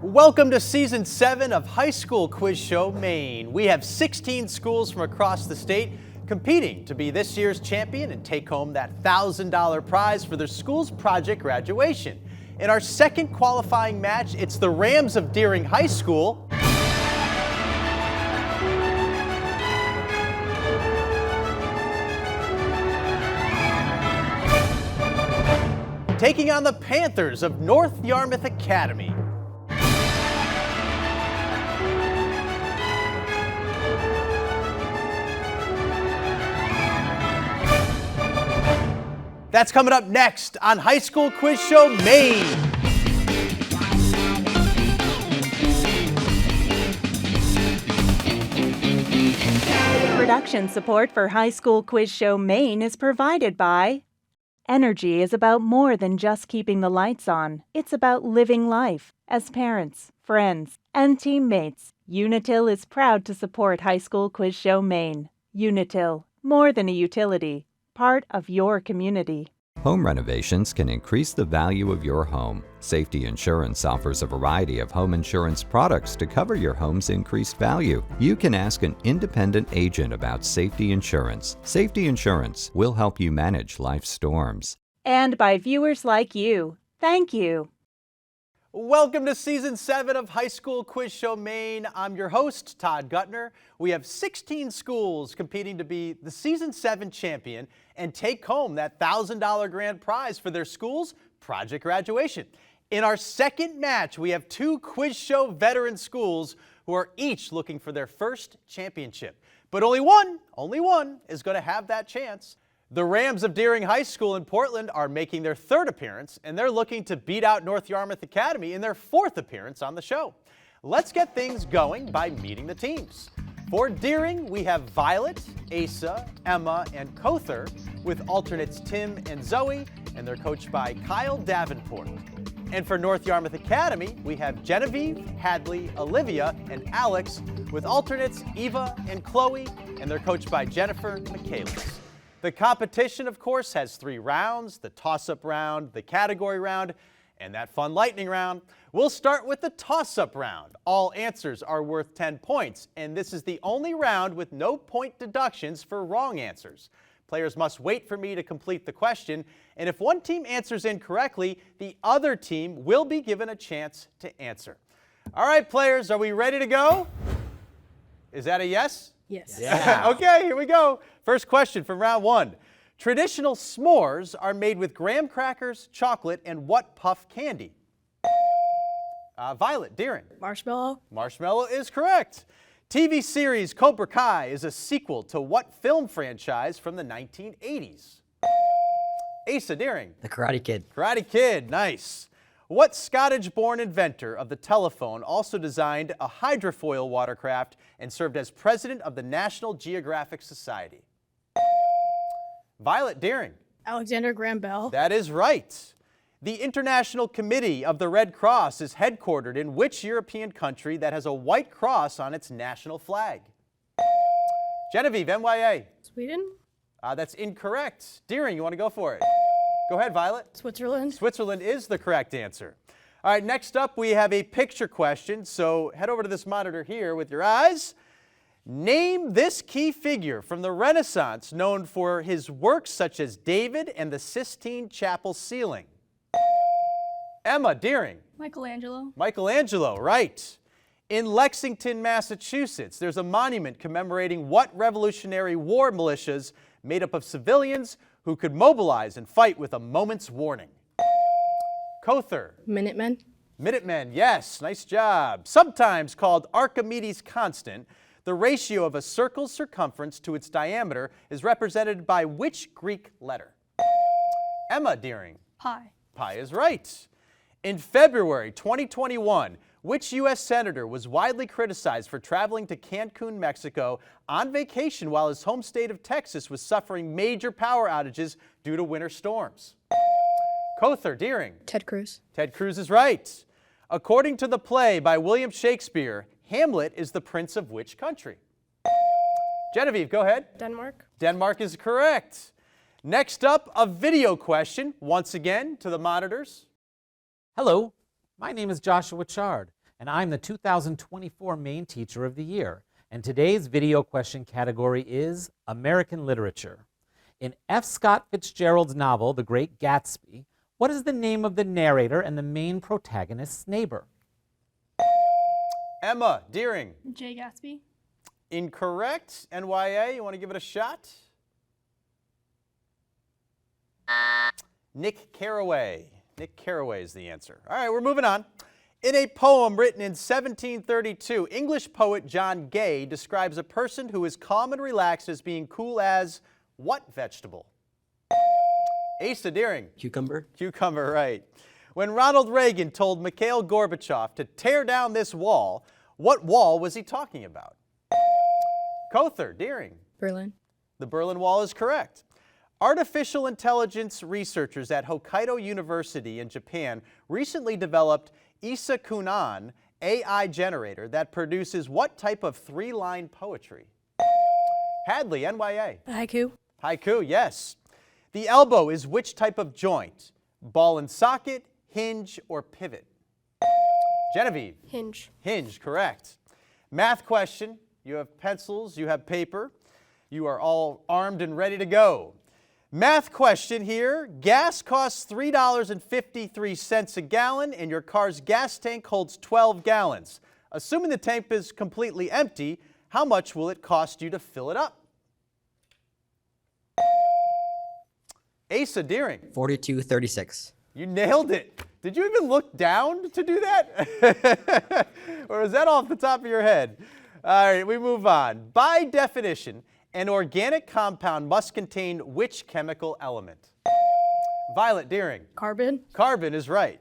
Welcome to Season 7 of High School Quiz Show Maine. We have 16 schools from across the state competing to be this year's champion and take home that $1,000 prize for their school's project graduation. In our second qualifying match, it's the Rams of Deering High School taking on the Panthers of North Yarmouth Academy. That's coming up next on High School Quiz Show Maine. Production support for High School Quiz Show Maine is provided by Energy is about more than just keeping the lights on. It's about living life. As parents, friends, and teammates, Unitil is proud to support High School Quiz Show Maine. Unitil, more than a utility, part of your community. Home renovations can increase the value of your home. Safety Insurance offers a variety of home insurance products to cover your home's increased value. You can ask an independent agent about Safety Insurance. Safety Insurance will help you manage life's storms. And by viewers like you. Thank you. Welcome to Season 7 of High School Quiz Show Maine. I'm your host, Todd Gutner. We have 16 schools competing to be the Season 7 champion and take home that $1,000 grand prize for their school's project graduation. In our second match, we have two Quiz Show veteran schools who are each looking for their first championship. But only one is going to have that chance. The Rams of Deering High School in Portland are making their third appearance, and they're looking to beat out North Yarmouth Academy in their fourth appearance on the show. Let's get things going by meeting the teams. For Deering, we have Violet, Asa, Emma, and Kother, with alternates Tim and Zoe, and they're coached by Kyle Davenport. And for North Yarmouth Academy, we have Genevieve, Hadley, Olivia, and Alex, with alternates Eva and Chloe, and they're coached by Jennifer Michaelis. The competition, of course, has 3 rounds: the toss-up round, the category round, and that fun lightning round. We'll start with the toss-up round. All answers are worth 10 points, and this is the only round with no point deductions for wrong answers. Players must wait for me to complete the question, and if one team answers incorrectly, the other team will be given a chance to answer. All right, players, are we ready to go? Is that a yes? Yes. Yeah. Okay, here we go. First question from round 1. Traditional s'mores are made with graham crackers, chocolate, and what puff candy? Violet, Deering. Marshmallow. Marshmallow is correct. TV series Cobra Kai is a sequel to what film franchise from the 1980s? Asa, Deering. The Karate Kid. Karate Kid, nice. What Scottish-born inventor of the telephone also designed a hydrofoil watercraft and served as president of the National Geographic Society? Violet, Deering. Alexander Graham Bell. That is right. The International Committee of the Red Cross is headquartered in which European country that has a white cross on its national flag? Genevieve, NYA. Sweden. That's incorrect. Deering, you want to go for it? Go ahead, Violet. Switzerland. Switzerland is the correct answer. All right, next up we have a picture question, so head over to this monitor here with your eyes. Name this key figure from the Renaissance known for his works such as David and the Sistine Chapel ceiling. Emma, Deering. Michelangelo. Michelangelo, right. In Lexington, Massachusetts, there's a monument commemorating what Revolutionary War militias made up of civilians who could mobilize and fight with a moment's warning? Kother. Minutemen. Minutemen, yes, nice job. Sometimes called Archimedes' constant, the ratio of a circle's circumference to its diameter is represented by which Greek letter? Emma, Deering. Pi. Pi is right. In February 2021, which U.S. senator was widely criticized for traveling to Cancun, Mexico on vacation while his home state of Texas was suffering major power outages due to winter storms? Kother, Deering. Ted Cruz. Ted Cruz is right. According to the play by William Shakespeare, Hamlet is the prince of which country? Genevieve, go ahead. Denmark. Denmark is correct. Next up, a video question, once again to the monitors. Hello, my name is Joshua Chard, and I'm the 2024 Maine Teacher of the Year. And today's video question category is American Literature. In F. Scott Fitzgerald's novel, The Great Gatsby, what is the name of the narrator and the main protagonist's neighbor? Emma Deering. Jay Gatsby. Incorrect. NYA, you want to give it a shot? Nick Carraway. Nick Carraway is the answer. All right, we're moving on. In a poem written in 1732, English poet John Gay describes a person who is calm and relaxed as being cool as what vegetable? Asa Deering. Cucumber. Cucumber, right. When Ronald Reagan told Mikhail Gorbachev to tear down this wall, what wall was he talking about? Kother Deering. Berlin. The Berlin Wall is correct. Artificial intelligence researchers at Hokkaido University in Japan recently developed Isa Kunan AI generator that produces what type of three-line poetry? Hadley, NYA. Haiku. Haiku, yes. The elbow is which type of joint? Ball and socket, hinge, or pivot? Genevieve. Hinge. Hinge, correct. Math question. You have pencils, you have paper. You are all armed and ready to go. Math question here. Gas costs $3.53 a gallon and your car's gas tank holds 12 gallons. Assuming the tank is completely empty, how much will it cost you to fill it up? Asa Deering. $42.36. You nailed it. Did you even look down to do that? Or is that off the top of your head? All right, we move on. By definition, an organic compound must contain which chemical element? Violet Deering. Carbon. Carbon is right.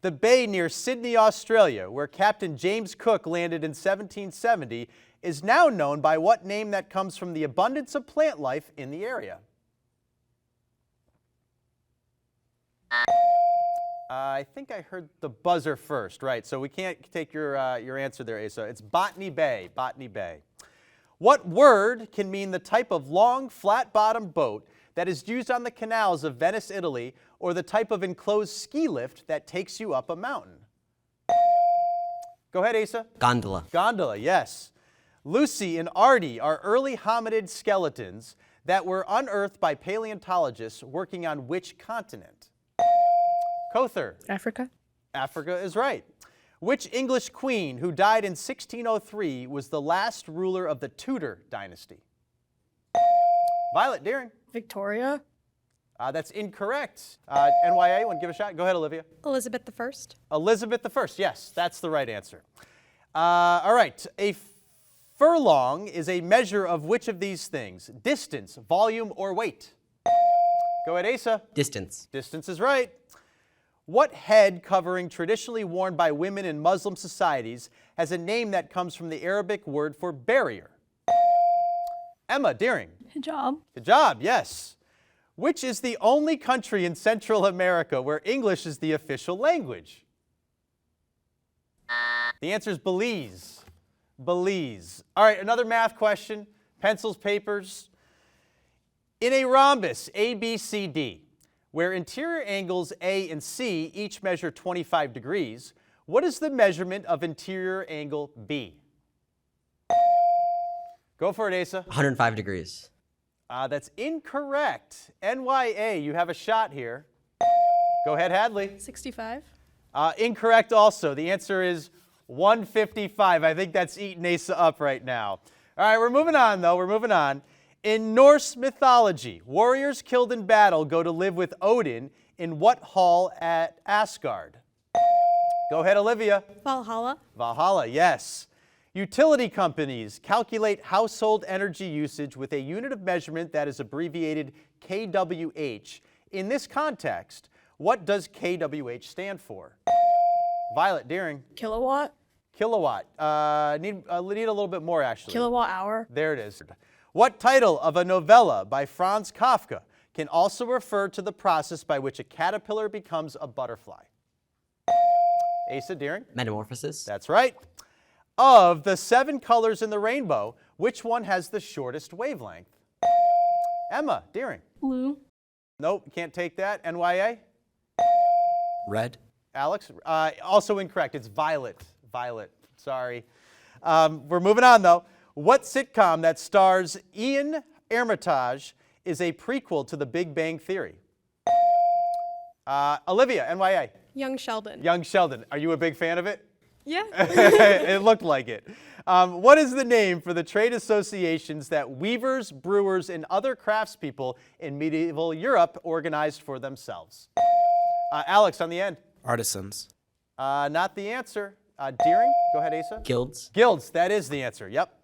The bay near Sydney, Australia, where Captain James Cook landed in 1770, is now known by what name that comes from the abundance of plant life in the area? I think I heard the buzzer first, right? So we can't take your answer there, Asa. It's Botany Bay, Botany Bay. What word can mean the type of long, flat-bottomed boat that is used on the canals of Venice, Italy, or the type of enclosed ski lift that takes you up a mountain? Go ahead, Asa. Gondola. Gondola, yes. Lucy and Artie are early hominid skeletons that were unearthed by paleontologists working on which continent? Kother. Africa. Africa is right. Which English queen who died in 1603 was the last ruler of the Tudor dynasty? Violet Deering. Victoria. That's incorrect. NYA, want to give a shot? Go ahead, Olivia. Elizabeth I. Elizabeth I, yes, that's the right answer. All right, a furlong is a measure of which of these things? Distance, volume, or weight? Go ahead, Asa. Distance. Distance is right. What head covering traditionally worn by women in Muslim societies has a name that comes from the Arabic word for barrier? Emma Deering. Hijab. Hijab, yes. Which is the only country in Central America where English is the official language? The answer is Belize. Belize. All right, another math question. Pencils, papers. In a rhombus, ABCD, where interior angles A and C each measure 25 degrees, what is the measurement of interior angle B? Go for it, Asa. 105 degrees. That's incorrect. NYA, you have a shot here. Go ahead, Hadley. 65. Incorrect also. The answer is 155. I think that's eating Asa up right now. All right, we're moving on, though. We're moving on. In Norse mythology, warriors killed in battle go to live with Odin in what hall at Asgard? Go ahead, Olivia. Valhalla. Valhalla, yes. Utility companies calculate household energy usage with a unit of measurement that is abbreviated kWh. In this context, what does kWh stand for? Violet Deering. Kilowatt. Kilowatt. Need a little bit more, actually. Kilowatt hour. There it is. What title of a novella by Franz Kafka can also refer to the process by which a caterpillar becomes a butterfly? Asa Deering. Metamorphosis. That's right. Of the 7 colors in the rainbow, which one has the shortest wavelength? Emma Deering. Blue. Nope, can't take that. NYA? Red. Alex? Also incorrect. It's violet. Violet. Sorry. We're moving on, though. What sitcom that stars Ian Armitage is a prequel to The Big Bang Theory? Olivia, NYA. Young Sheldon. Young Sheldon. Are you a big fan of it? Yeah. It looked like it. What is the name for the trade associations that weavers, brewers, and other craftspeople in medieval Europe organized for themselves? Alex, on the end. Artisans. Not the answer. Deering, go ahead, Asa. Guilds. Guilds, that is the answer, yep.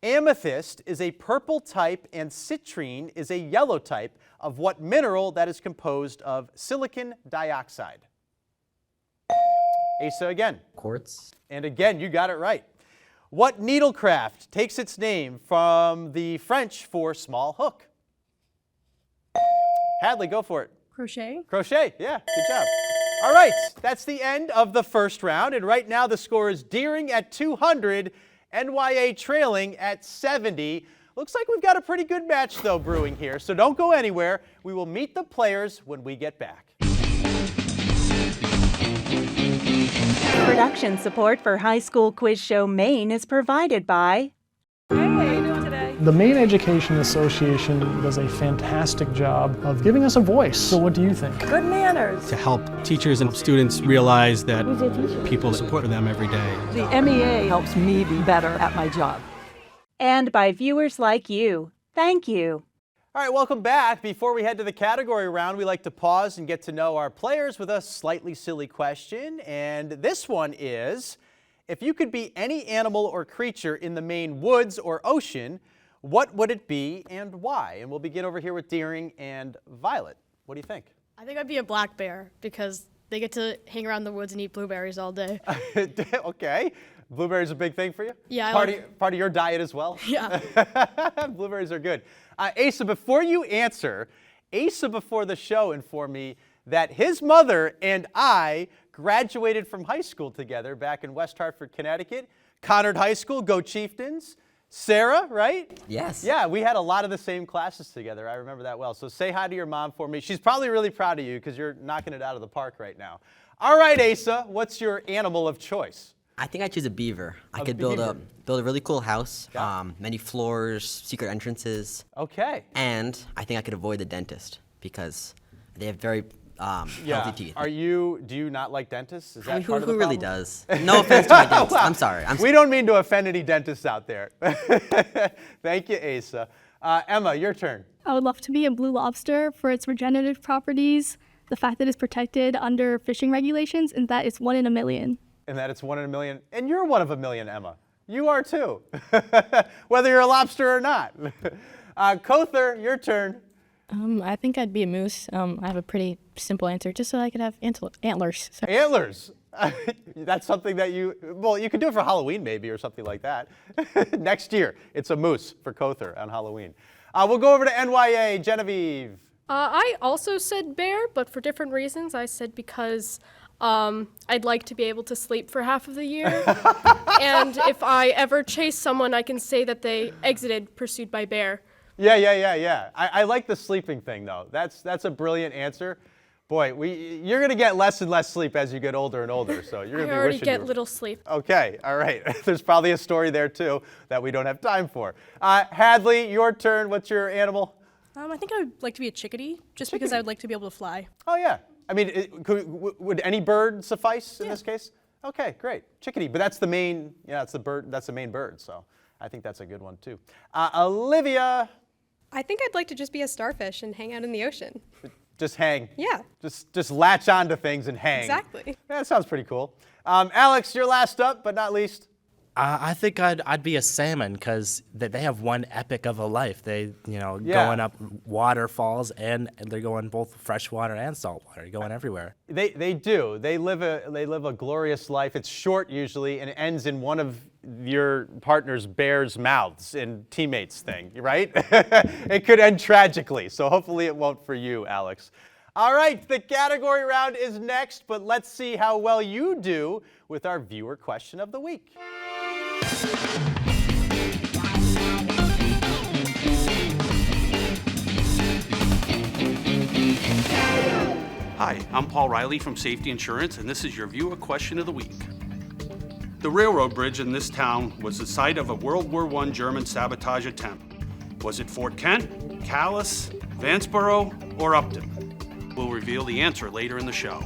Amethyst is a purple type and citrine is a yellow type of what mineral that is composed of silicon dioxide? Asa again. Quartz. And again, you got it right. What needlecraft takes its name from the French for small hook? Hadley, go for it. Crochet. Crochet, yeah, good job. All right, that's the end of the first round, and right now the score is Deering at 200, NYA trailing at 70. Looks like we've got a pretty good match, though, brewing here, so don't go anywhere. We will meet the players when we get back. Production support for High School Quiz Show Maine is provided by The Maine Education Association does a fantastic job of giving us a voice. So what do you think? Good manners. To help teachers and students realize that people support them every day. The MEA helps me be better at my job. and by viewers like you. Thank you. All right, welcome back. Before we head to the category round, we like to pause and get to know our players with a slightly silly question. And this one is, if you could be any animal or creature in the Maine woods or ocean, what would it be and why? And we'll begin over here with Deering and Violet. What do you think? I think I'd be a black bear because they get to hang around the woods and eat blueberries all day. Okay. Blueberries a big thing for you? Yeah. Part of your diet as well? Yeah. Blueberries are good. Asa, before you answer, Asa before the show informed me that his mother and I graduated from high school together back in West Hartford, Connecticut. Conard High School, go Chieftains. Sarah, right? Yes. Yeah, we had a lot of the same classes together. I remember that well. So say hi to your mom for me. She's probably really proud of you because you're knocking it out of the park right now. All right, Asa, what's your animal of choice? I think I'd choose a beaver. I could beaver. build a really cool house, Yeah. many floors, secret entrances, Okay. and I think I could avoid the dentist because they have very healthy teeth. Do you not like dentists? Is that I mean, part of the who really problem? does? No offense to my dentist. I'm sorry. We don't mean to offend any dentists out there. Thank you, Asa. Emma, your turn. I would love to be a blue lobster for its regenerative properties, the fact that it's protected under fishing regulations, and that it's 1 in a million. And that it's 1 in a million. And you're 1 of a million, Emma. You are too. Whether you're a lobster or not. Kother, your turn. I think I'd be a moose. I have a pretty simple answer, just so I could have antlers. So. Antlers. That's something that you could do it for Halloween maybe or something like that. Next year, it's a moose for Kother on Halloween. We'll go over to NYA. Genevieve. I also said bear, but for different reasons. I said because I'd like to be able to sleep for half of the year. And if I ever chase someone, I can say that they exited pursued by bear. Yeah. I like the sleeping thing, though. That's a brilliant answer. Boy, you're going to get less and less sleep as you get older and older, so you're going to be wishing I already get little sleep. Okay, all right. There's probably a story there, too, that we don't have time for. Hadley, your turn. What's your animal? I think I would like to be a chickadee, just because I would like to be able to fly. Oh, yeah. I mean, would any bird suffice in this case? Okay, great. Chickadee, but that's the main, that's the main bird, so I think that's a good one, too. Olivia. I think I'd like to just be a starfish and hang out in the ocean. Just hang. Yeah. Just latch onto things and hang. Exactly. That sounds pretty cool. Alex, you're last up, but not least. I think I'd be a salmon because they have one epic of a life. They, going up waterfalls and they're going both freshwater and saltwater, going everywhere. They do. They live a glorious life. It's short usually and it ends in one of your partner's bear's mouths and teammates thing, right? It could end tragically, so hopefully it won't for you, Alex. All right, the category round is next, but let's see how well you do with our viewer question of the week. Hi, I'm Paul Riley from Safety Insurance, and this is your viewer question of the week. The railroad bridge in this town was the site of a World War I German sabotage attempt. Was it Fort Kent, Calais, Vanceboro, or Upton? We'll reveal the answer later in the show.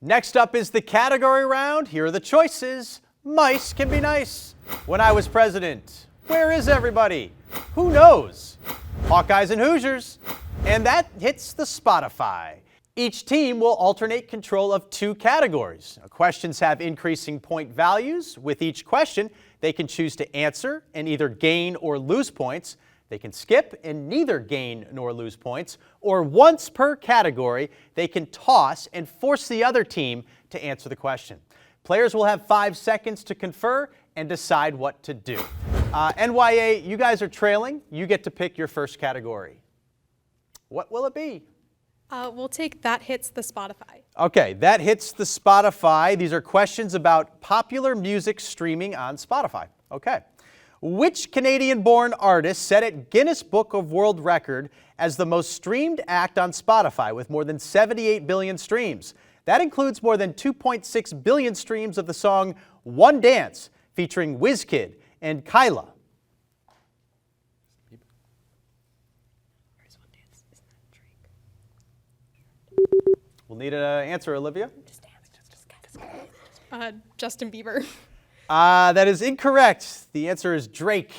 Next up is the category round. Here are the choices. Mice can be nice. When I was president. Where is everybody? Who knows? Hawkeyes and Hoosiers. And that hits the Spotify. Each team will alternate control of 2 categories. Questions have increasing point values. With each question, they can choose to answer and either gain or lose points. They can skip and neither gain nor lose points. Or once per category, they can toss and force the other team to answer the question. Players will have 5 seconds to confer and decide what to do. NYA, you guys are trailing. You get to pick your first category. What will it be? We'll take That Hits the Spotify. Okay, that hits the Spotify. These are questions about popular music streaming on Spotify. Okay. Which Canadian-born artist set at Guinness Book of World Record as the most streamed act on Spotify with more than 78 billion streams? That includes more than 2.6 billion streams of the song One Dance featuring WizKid and Kyla. We'll need an answer, Olivia. Justin Bieber. That is incorrect. The answer is Drake.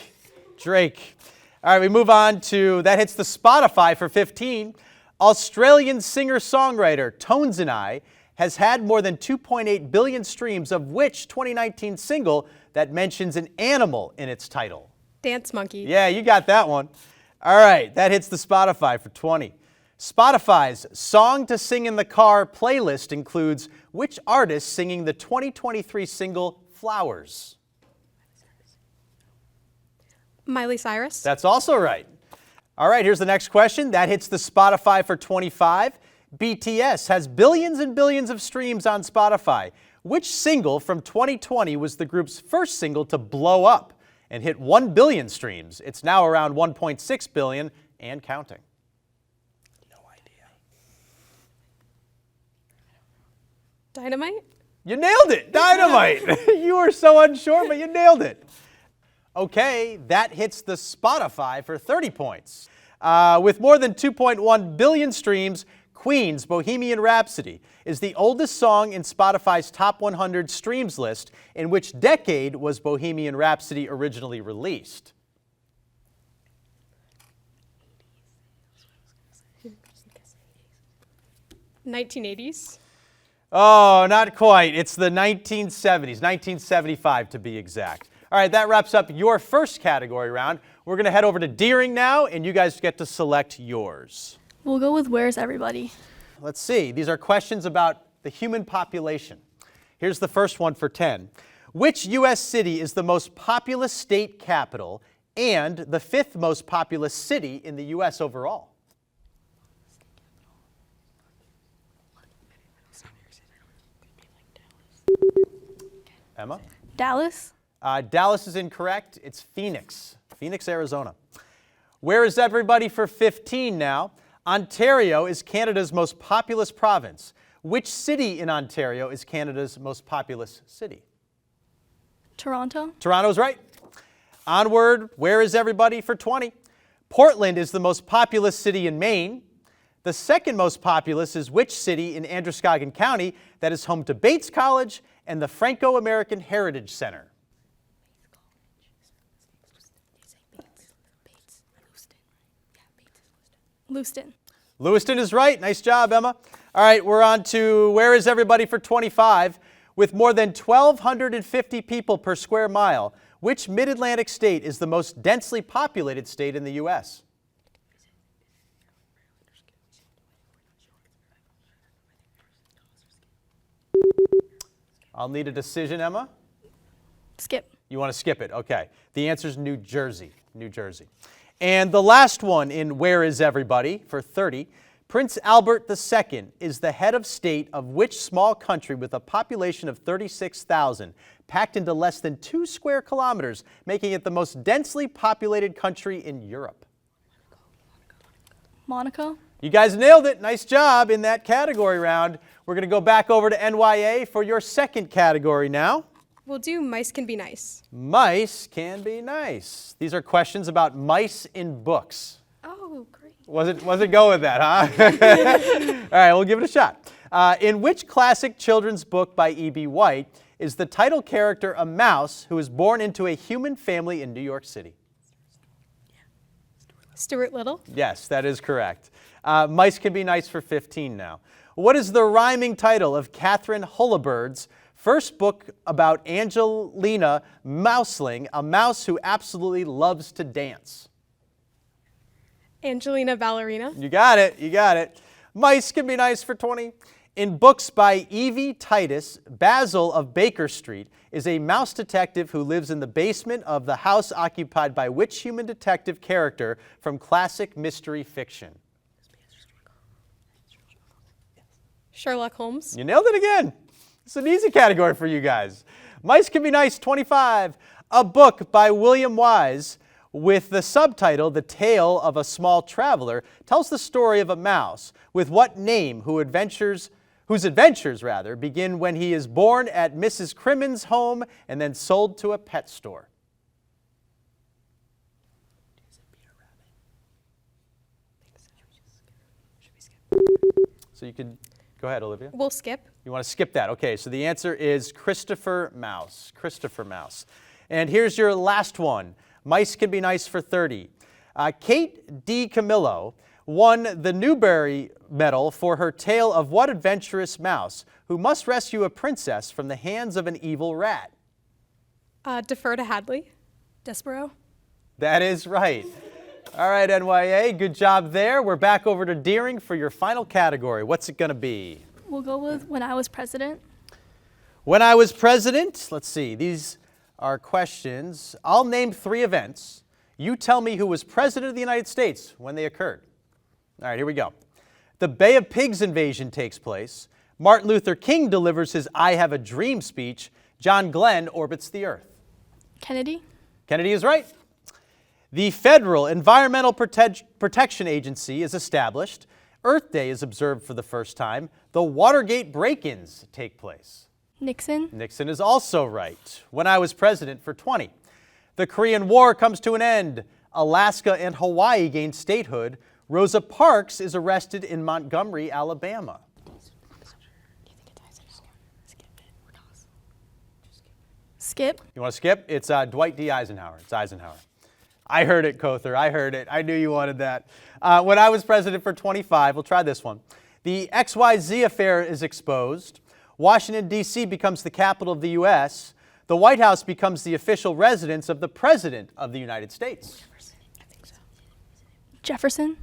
Drake. All right, we move on to that hits the Spotify for 15. Australian singer-songwriter Tones and I has had more than 2.8 billion streams, of which 2019 single that mentions an animal in its title. Dance Monkey. Yeah, you got that one. All right, that hits the Spotify for 20. Spotify's Song to Sing in the Car playlist includes which artist singing the 2023 single Flowers? Miley Cyrus. That's also right. All right, here's the next question. That hits the Spotify for 25. BTS has billions and billions of streams on Spotify. Which single from 2020 was the group's first single to blow up and hit 1 billion streams? It's now around 1.6 billion and counting. Dynamite? You nailed it! Dynamite! You were so unsure, but you nailed it. Okay, that hits the Spotify for 30 points. With more than 2.1 billion streams, Queen's Bohemian Rhapsody is the oldest song in Spotify's Top 100 streams list. In which decade was Bohemian Rhapsody originally released? (1980s). Oh, not quite. It's the 1970s, 1975 to be exact. All right, that wraps up your first category round. We're going to head over to Deering now, and you guys get to select yours. We'll go with Where's Everybody? Let's see. These are questions about the human population. Here's the first one for 10. Which U.S. city is the most populous state capital and the 5th most populous city in the U.S. overall? Emma? Dallas. Dallas is incorrect. It's Phoenix. Phoenix, Arizona. Where is everybody for 15 now? Ontario is Canada's most populous province. Which city in Ontario is Canada's most populous city? Toronto. Toronto's right. Onward, where is everybody for 20? Portland is the most populous city in Maine. The second most populous is which city in Androscoggin County that is home to Bates College and the Franco-American Heritage Center? Lewiston. Lewiston is right. Nice job, Emma. All right, we're on to where is everybody for 25? With more than 1,250 people per square mile, which mid-Atlantic state is the most densely populated state in the U.S.? I'll need a decision, Emma. Skip. You want to skip it? Okay. The answer is New Jersey. New Jersey. And the last one in Where is Everybody for 30. Prince Albert II is the head of state of which small country with a population of 36,000, packed into less than 2 square kilometers, making it the most densely populated country in Europe? Monaco. You guys nailed it. Nice job in that category round. We're going to go back over to NYA for your second category now. We'll do mice can be nice. Mice can be nice. These are questions about mice in books. Oh, great. Wasn't go with that, huh? All right, we'll give it a shot. In which classic children's book by E.B. White is the title character a mouse who is born into a human family in New York City? Stuart Little. Yes, that is correct. Mice can be nice for 15 now. What is the rhyming title of Catherine Hullebird's first book about Angelina Mouseling, a mouse who absolutely loves to dance? Angelina Ballerina. You got it. You got it. Mice can be nice for 20. In books by Evie Titus, Basil of Baker Street is a mouse detective who lives in the basement of the house occupied by which human detective character from classic mystery fiction? Sherlock Holmes. You nailed it again. It's an easy category for you guys. Mice can be nice, 25. A book by William Wise with the subtitle The Tale of a Small Traveler tells the story of a mouse with what name whose adventures begin when he is born at Mrs. Crimmon's home and then sold to a pet store. So you can go ahead, Olivia. We'll skip. You want to skip that? Okay, so the answer is Christopher Mouse. Christopher Mouse. And here's your last one. Mice can be nice for 30. Kate DiCamillo won the Newbery Medal for her tale of what adventurous mouse who must rescue a princess from the hands of an evil rat? Defer to Hadley. Despero. That is right. All right, NYA, good job there. We're back over to Deering for your final category. What's it going to be? We'll go with When I Was President. When I was president, let's see, these are questions. I'll name 3 events. You tell me who was president of the United States when they occurred. All right, here we go. The Bay of Pigs invasion takes place. Martin Luther King delivers his I Have a Dream speech. John Glenn orbits the Earth. Kennedy. Kennedy is right. The Federal Environmental Protection Agency is established. Earth Day is observed for the first time. The Watergate break-ins take place. Nixon. Nixon is also right. When I was president for 20. The Korean War comes to an end. Alaska and Hawaii gain statehood. Rosa Parks is arrested in Montgomery, Alabama. Skip. You want to skip? It's Dwight D. Eisenhower. It's Eisenhower. I heard it, Kother. I heard it. I knew you wanted that. When I was president for 25, we'll try this one. The XYZ affair is exposed. Washington, D.C. becomes the capital of the U.S. The White House becomes the official residence of the President of the United States. Jefferson.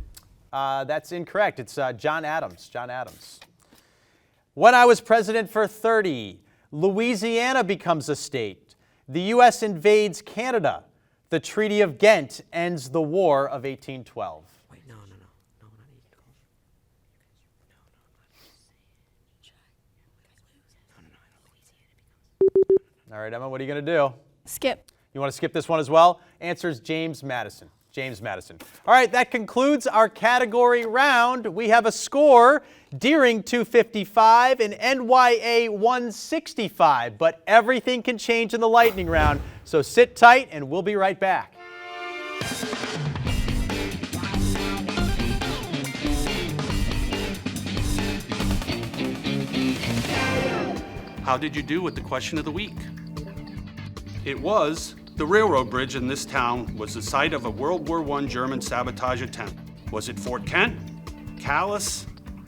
That's incorrect. It's John Adams. John Adams. When I was president for 30, Louisiana becomes a state. The U.S. invades Canada. The Treaty of Ghent ends the War of 1812. Wait, no, not 1812. All right, Emma, what are you going to do? Skip. You want to skip this one as well? Answer is James Madison. James Madison. All right, that concludes our category round. We have a score, Deering 255 and NYA 165, but everything can change in the lightning round, so sit tight and we'll be right back. How did you do with the question of the week? It was, the railroad bridge in this town was the site of a World War I German sabotage attempt. Was it Fort Kent, Calais,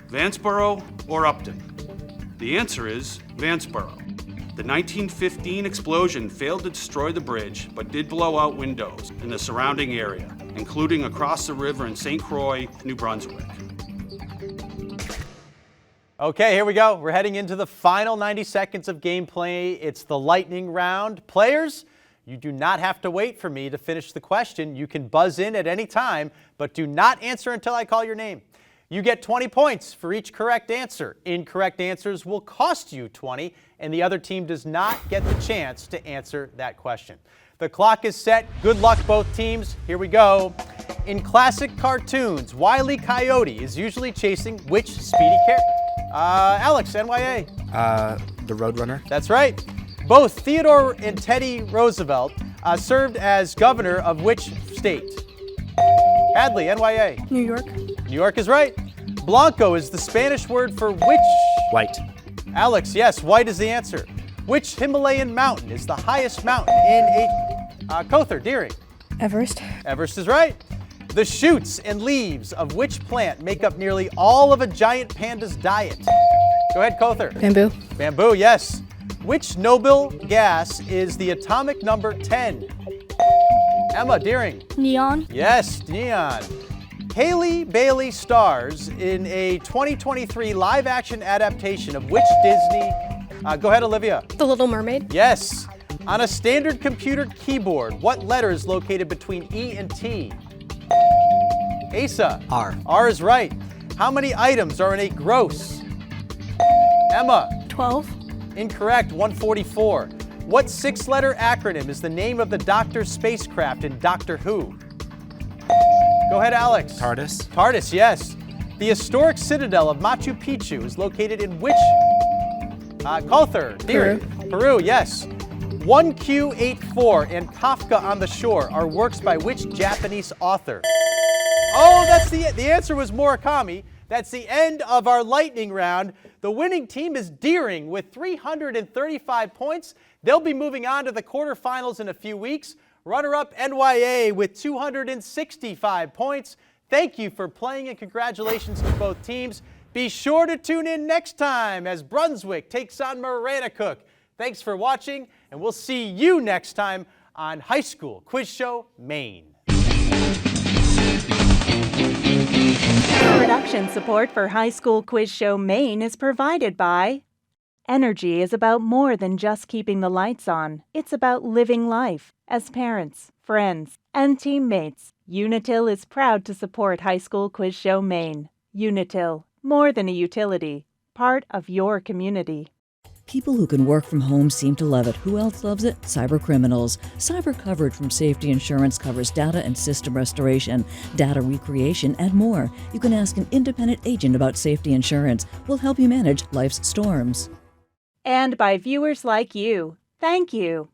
Vanceboro, or Upton? The answer is Vanceboro. The 1915 explosion failed to destroy the bridge, but did blow out windows in the surrounding area, including across the river in St. Croix, New Brunswick. Okay, here we go. We're heading into the final 90 seconds of gameplay. It's the lightning round. Players, you do not have to wait for me to finish the question. You can buzz in at any time, but do not answer until I call your name. You get 20 points for each correct answer. Incorrect answers will cost you 20, and the other team does not get the chance to answer that question. The clock is set. Good luck, both teams. Here we go. In classic cartoons, Wile E. Coyote is usually chasing which speedy character? Alex, NYA. The Roadrunner. That's right. Both Theodore and Teddy Roosevelt served as governor of which state? Hadley, NYA. New York. New York is right. Blanco is the Spanish word for which? White. Alex, yes, white is the answer. Which Himalayan mountain is the highest mountain in Kother, Deering? Everest. Everest is right. The shoots and leaves of which plant make up nearly all of a giant panda's diet? Go ahead, Kother. Bamboo. Bamboo, yes. Which noble gas is the atomic number 10? Emma, Deering. Neon. Yes, neon. Haley Bailey stars in a 2023 live-action adaptation of which Disney? Go ahead, Olivia. The Little Mermaid. Yes. On a standard computer keyboard, what letter is located between E and T? Asa. R. R is right. How many items are in a gross? Emma. 12. Incorrect, 144. What six-letter acronym is the name of the Doctor's spacecraft in Doctor Who? Go ahead, Alex. TARDIS. TARDIS, yes. The historic citadel of Machu Picchu is located in which? Kother. Peru. Peru, yes. 1Q84 and Kafka on the Shore are works by which Japanese author? Oh, that's the answer was Murakami. That's the end of our lightning round. The winning team is Deering with 335 points. They'll be moving on to the quarterfinals in a few weeks. Runner-up NYA with 265 points. Thank you for playing and congratulations to both teams. Be sure to tune in next time as Brunswick takes on Maranacook. Thanks for watching, and we'll see you next time on High School Quiz Show Maine. Production support for High School Quiz Show Maine is provided by Energy is about more than just keeping the lights on. It's about living life. As parents, friends, and teammates, Unitil is proud to support High School Quiz Show Maine. Unitil, more than a utility, part of your community. People who can work from home seem to love it. Who else loves it? Cybercriminals. Cyber coverage from Safety Insurance covers data and system restoration, data recreation, and more. You can ask an independent agent about Safety Insurance. We'll help you manage life's storms. And by viewers like you. Thank you.